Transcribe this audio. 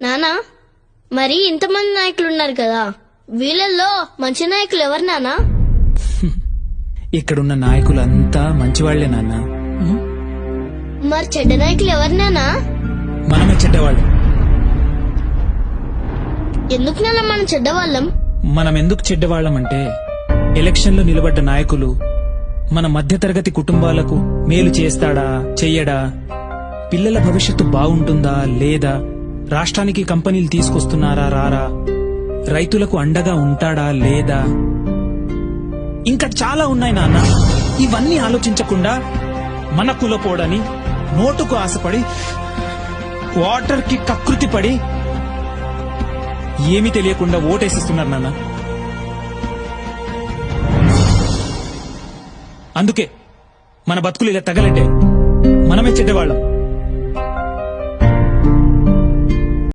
నానా మరి ఇంతమంది నాయకులు ఉన్నారు కదా, వీళ్ళల్లో మంచి నాయకులు ఎవరు నానా? ఇక్కడున్న నాయకులంతా మంచివాళ్లే నాన్న. మరి చెడ్డ నాయకులు ఎవరు నానా? మనమే చెడ్డవాళ్ళం. ఎందుకు నాన్న మనం చెడ్డవాళ్ళం? మనం ఎందుకు చెడ్డవాళ్ళం అంటే, ఎలక్షన్లో నిలబడ్డ నాయకులు మన మధ్యతరగతి కుటుంబాలకు మేలు చేస్తాడా చెయ్యడా, పిల్లల భవిష్యత్తు బాగుంటుందా లేదా, రాష్ట్రానికి కంపెనీలు తీసుకొస్తున్నారా రారా, రైతులకు అండగా ఉంటాడా లేదా, ఇంకా చాలా ఉన్నాయి నాన్న. ఇవన్నీ ఆలోచించకుండా మన కులపోడని నోటుకు ఆశపడి వాటర్ కి కకృతి పడి ఏమీ తెలియకుండా ఓటేసిస్తున్నారు నాన్న. అందుకే మన బతుకులు ఇలా తగలంటే మనమే చెడ్డవాళ్ళం.